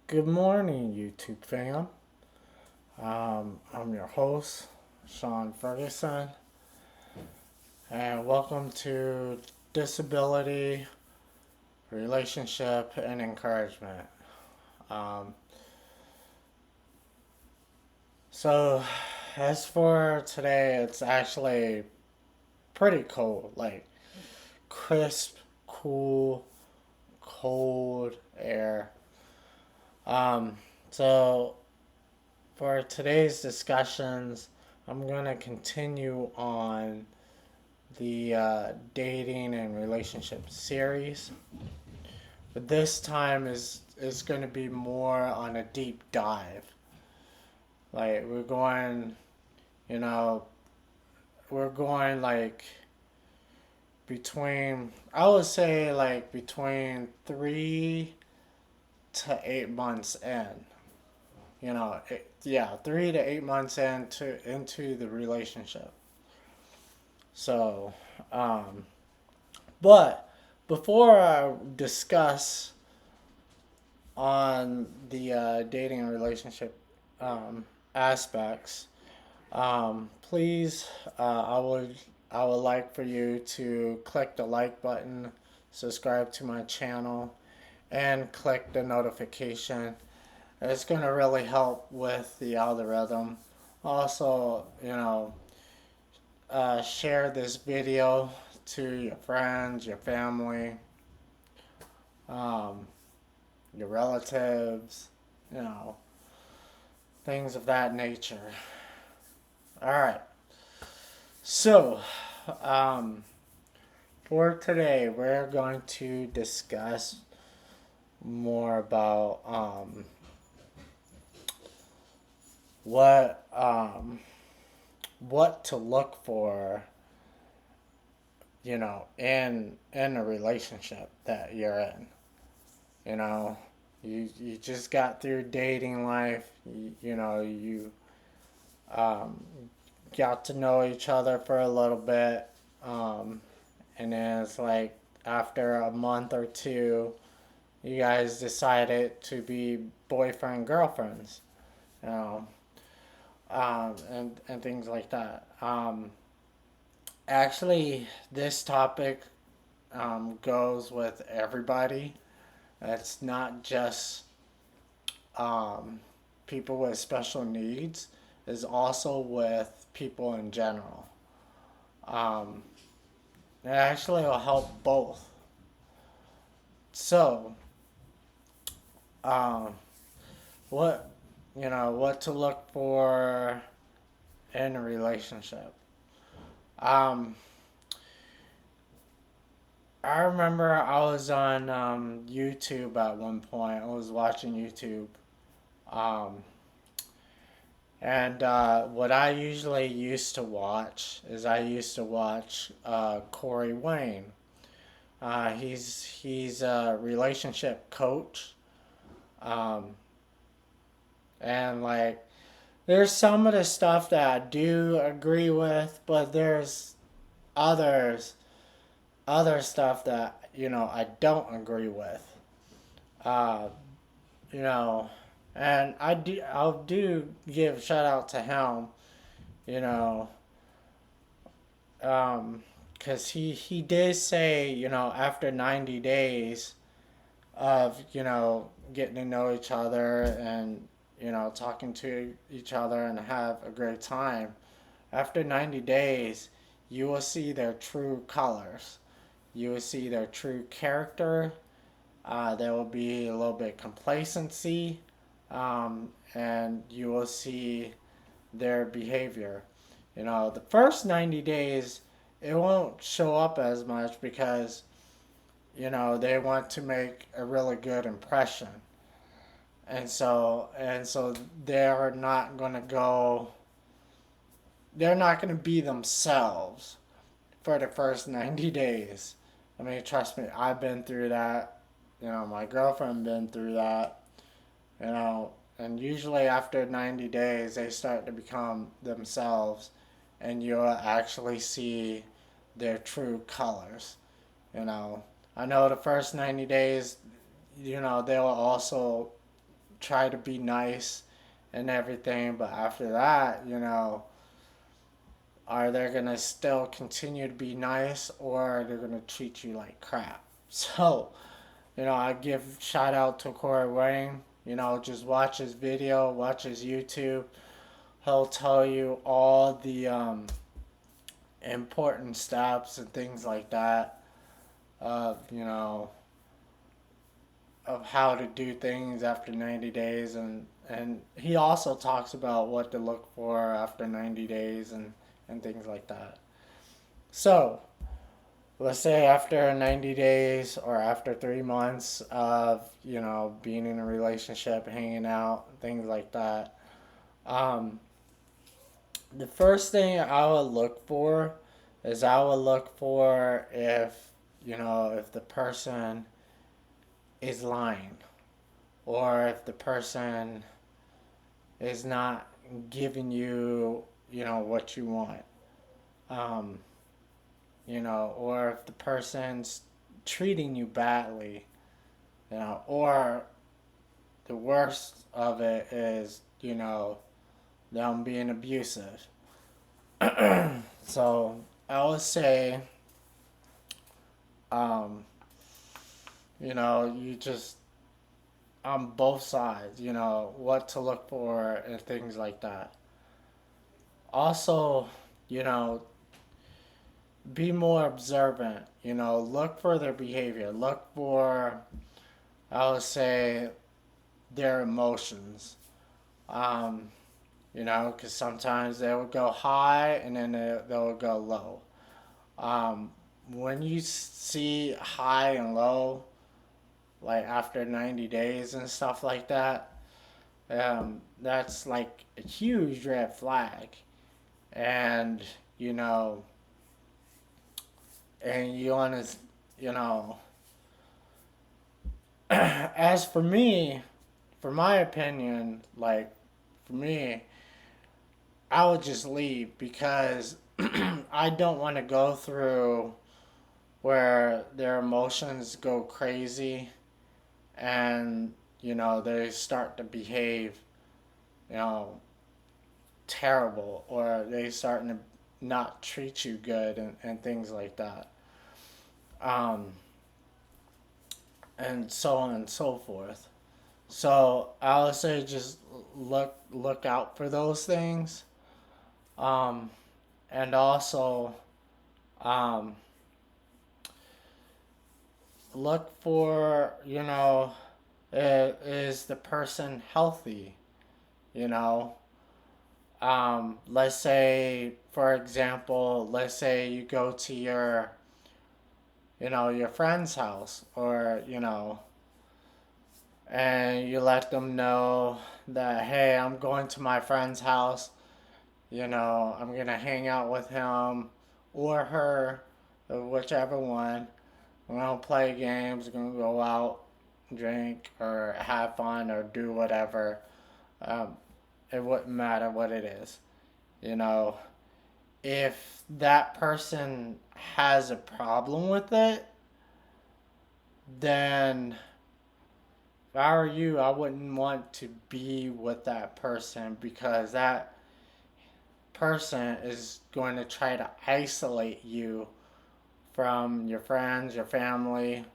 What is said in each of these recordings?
Good morning, YouTube fam. I'm your host, Sean Ferguson, and welcome to Disability, Relationship, and Encouragement. Um, so, as for today, it's actually pretty cold, like crisp, cool, cold air. Um, so, for today's discussions, I'm going to continue on the dating and relationship series, but this time is going to be more on a deep dive. Like you know, we're going like between I would say like between 3 to 8 months in. Yeah, 3 to 8 months into the relationship. So, um, but before I discuss on the dating and relationship aspects, please, I would like for you to click the like button, subscribe to my channel, and click the notification. It's going to really help with the algorithm. Also, share this video to your friends, your family, um, your relatives, you know, things of that nature. All right. So, um, for today, we're going to discuss more about what what to look for, in a relationship that you're in. You know, you just got through dating life. You um, got to know each other for a little bit, um, and then it's like after a month or two, you guys decided to be boyfriend girlfriends, you know, and things like that. Actually, this topic goes with everybody. It's not just um, people with special needs. It's also with people in general. Um, it actually will help both. So, um, what what to look for in a relationship. Um, I remember I was on YouTube at one point. I was watching YouTube, um, and what I usually used to watch is I used to watch Corey Wayne. He's a relationship coach, um, and like there's some of the stuff that I do agree with, but there's others other stuff that I don't agree with. Uh, you know, and I'll do give shout out to him. You know, because he did say after 90 days of getting to know each other and talking to each other and have a great time. After 90 days, you will see their true colors. You will see their true character. There will be a little bit of complacency, and you will see their behavior. The first 90 days, it won't show up as much because, they want to make a really good impression. And so they're not going to be themselves for the first 90 days. I mean, trust me, I've been through that. My girlfriend been through that. And usually after 90 days, they start to become themselves, and you'll actually see their true colors. I know the first 90 days, they'll also try to be nice and everything, but after that, are they gonna still continue to be nice, or are they gonna treat you like crap? So, I give shout out to Corey Wayne. Just watch his video, watch his YouTube. He'll tell you all the important steps and things like that of, of how to do things after 90 days. And he also talks about what to look for after 90 days and things like that. So, let's say after 90 days or after 3 months of, being in a relationship, hanging out, things like that, um, the first thing I would look for is I would look for if the person is lying, or if the person is not giving you, what you want. Um, or if the person's treating you badly, or the worst of it is, them being abusive. So I would say, um, you just on both sides, what to look for and things like that. Also, you know, be more observant, look for their behavior, look for, I would say, their emotions. Um, because sometimes they will go high and then they will go low. Um, when you see high and low, like after 90 days and stuff like that, that's like a huge red flag. And, you know, and you want to, you know, as for me, for my opinion, like, for me, I would just leave because I don't want to go through where their emotions go crazy and, they start to behave, you know, terrible, or they starting to not treat you good and things like that. Um, and so on and so forth. So I would say just look out for those things. Um, and also um, look for, is the person healthy? You know, let's say, for example, let's say you go to your friend's house, or, and you let them know that, hey, I'm going to my friend's house, I'm going to hang out with him or her, or whichever one. We're going to play games, we're going to go out, drink, or have fun, or do whatever. Um, it wouldn't matter what it is. You know, if that person has a problem with it, then if I were you, I wouldn't want to be with that person, because that person is going to try to isolate you from your friends, your family,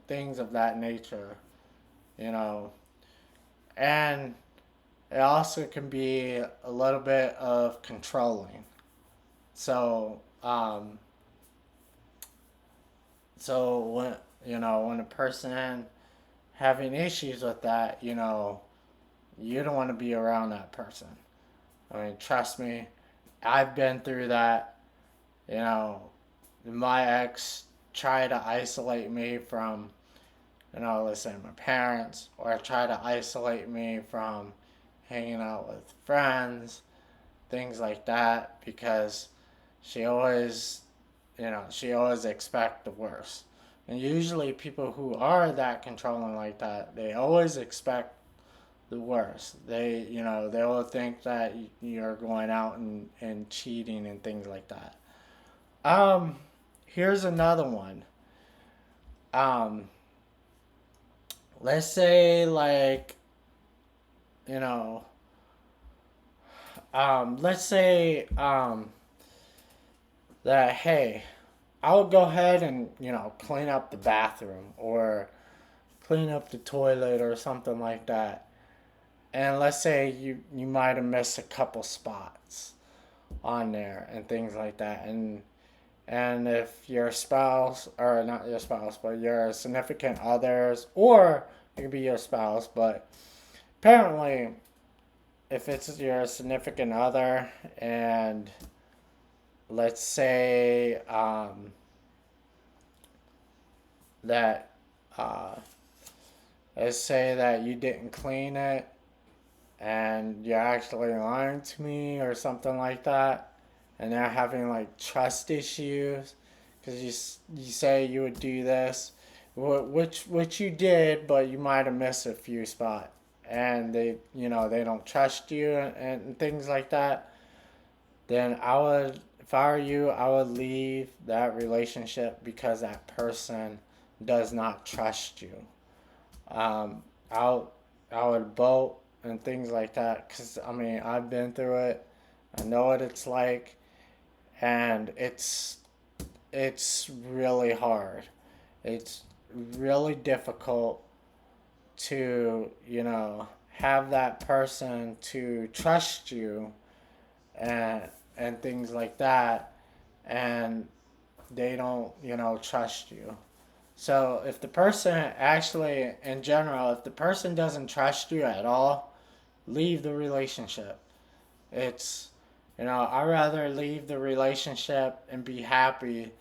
things of that nature, you know. And it also can be a little bit of controlling. So, when a person having issues with that, you don't want to be around that person. I mean, trust me, I've been through that. You know, my ex tried to isolate me from, let's say my parents, or try to isolate me from hanging out with friends, things like that, because she always, she always expect the worst. And usually people who are that controlling like that, they always expect the worst. They will think that you're going out and cheating and things like that. Um, Here's another one. Um, let's say like, you know, let's say that hey, I'll go ahead and clean up the bathroom or clean up the toilet or something like that. And let's say you might have missed a couple spots on there and things like that. And if your spouse, or not your spouse, but your significant others, or it could be your spouse, but apparently if it's your significant other and let's say that uh, let's say that you didn't clean it and you're actually lying to me or something like that, and they're having like trust issues because you say you would do this, which you did, but you might have missed a few spots, and they don't trust you and things like that. Then I would, if I were you, I would leave that relationship because that person does not trust you. Um, I I would vote and things like that because I mean I've been through it. I know what it's like, and it's really hard. It's really difficult to have that person to trust you and things like that, and they don't trust you. So if the person actually, in general, if the person doesn't trust you at all, leave the relationship. It's, I'd rather leave the relationship and be happy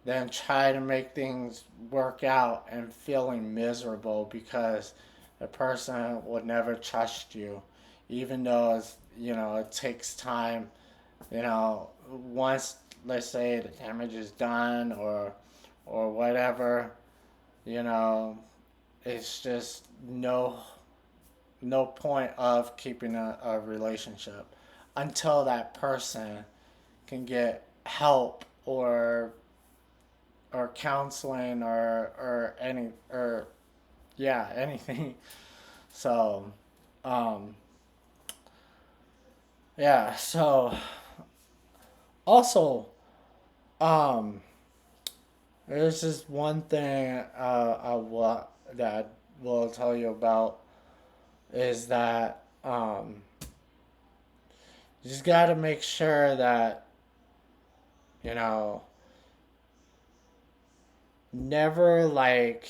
than try to make things work out and feeling miserable because the person would never trust you, even though it takes time. Once let's say the damage is done or whatever, you know, it's just no point of keeping a relationship until that person can get help or counseling or any or yeah anything. So um yeah, so also um there's just one thing that I will tell you about is that you just got to make sure that you know never like,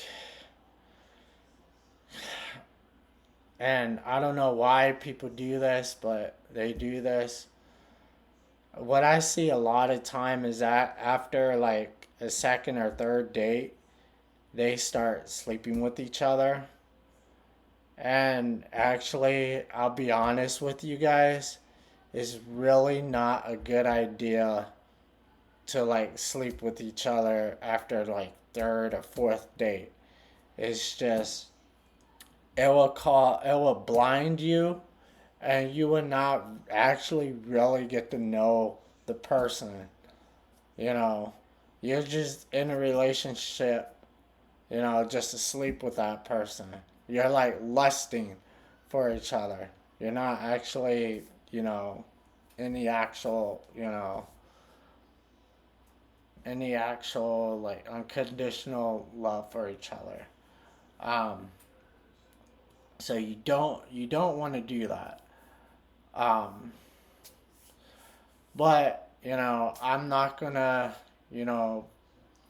and I don't know why people do this, but they do this. What I see a lot of time is that after like a second or third date, they start sleeping with each other. And actually, I'll be honest with you guys, it's really not a good idea to like sleep with each other after like third or fourth date. It's just it will blind you and you will not actually really get to know the person. You know, you're just in a relationship, just to sleep with that person. You're like lusting for each other. You're not actually, in the actual, in the actual like unconditional love for each other. Um, so you don't want to do that. Um, but I'm not gonna, you know,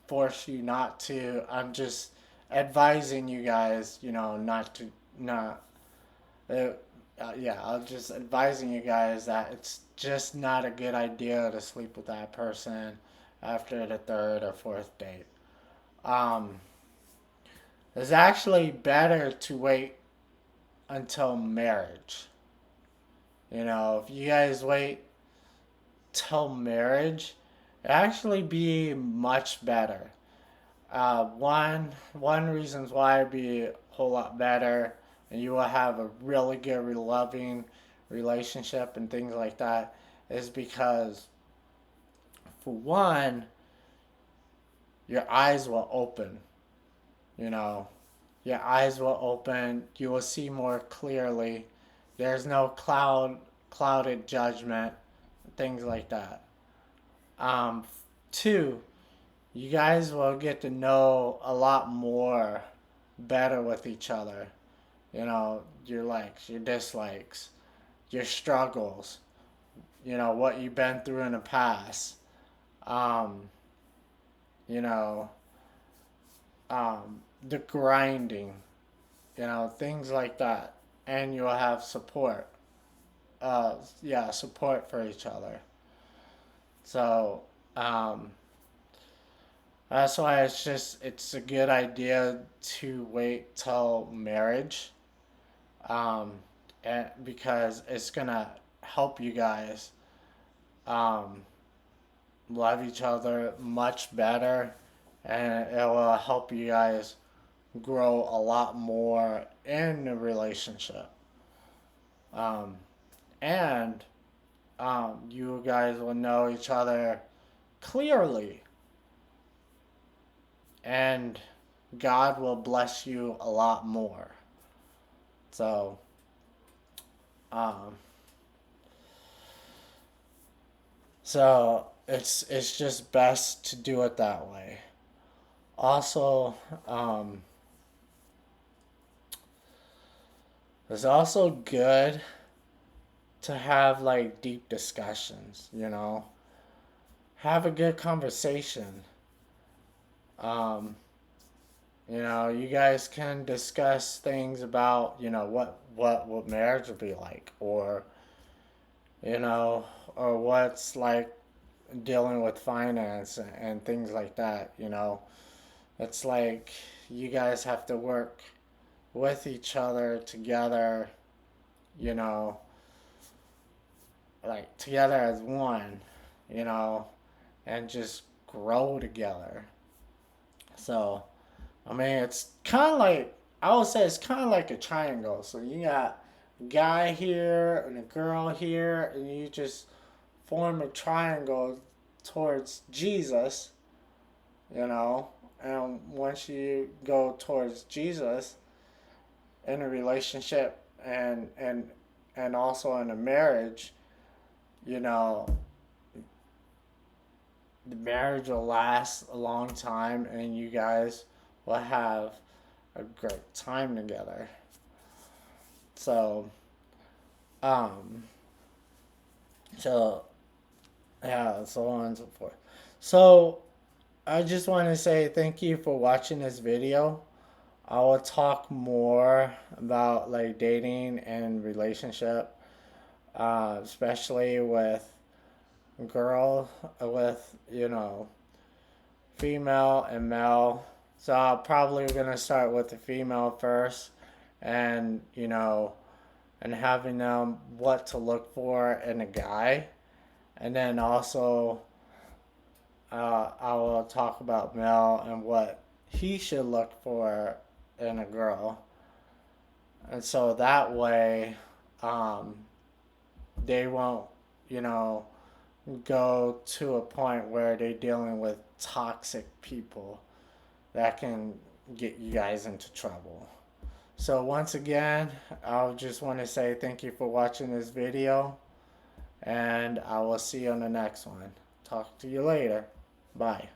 force you not to. I'm just advising you guys, not to not. Uh, yeah, I'm just advising you guys that it's just not a good idea to sleep with that person after the third or fourth date. Um, it's actually better to wait until marriage. If you guys wait till marriage, it actually be much better. One reasons why it'd be a whole lot better, and you will have a really good, loving relationship and things like that, is because for one, your eyes will open. You know, Your eyes will open. You will see more clearly. There's no clouded judgment, things like that. Um, Two, you guys will get to know a lot more better with each other. You know, your likes, your dislikes, your struggles, what you've been through in the past. Um, you know, the grinding, things like that. And you'll have support. Yeah, support for each other. So, um, that's why it's a good idea to wait till marriage, um, because it's gonna help you guys um, love each other much better, and it will help you guys grow a lot more in the relationship. Um, and you guys will know each other clearly, and God will bless you a lot more. So, um, it's just best to do it that way. Also, um, it's also good to have like deep discussions. Have a good conversation. Um, you guys can discuss things about what marriage would be like, you know, or what's like dealing with finance and things like that. It's like you guys have to work with each other together, you know, like together as one, you know, and just grow together. So, I mean, it's kind of like, I would say it's kind of like a triangle. So you got a guy here and a girl here, and you just form a triangle towards Jesus, you know. And once you go towards Jesus in a relationship and also in a marriage, you know, the marriage will last a long time, and you guys will have a great time together. So, um, so yeah, so on and so forth. So, I just want to say thank you for watching this video. I will talk more about like dating and relationship, especially with girl, with female and male. So I'm probably gonna start with the female first, and and having them what to look for in a guy, and then also I will talk about male and what he should look for in a girl, and so that way, um, they won't, you know, go to a point where they're dealing with toxic people that can get you guys into trouble. So once again, I just want to say thank you for watching this video, and I will see you on the next one. Talk to you later. Bye.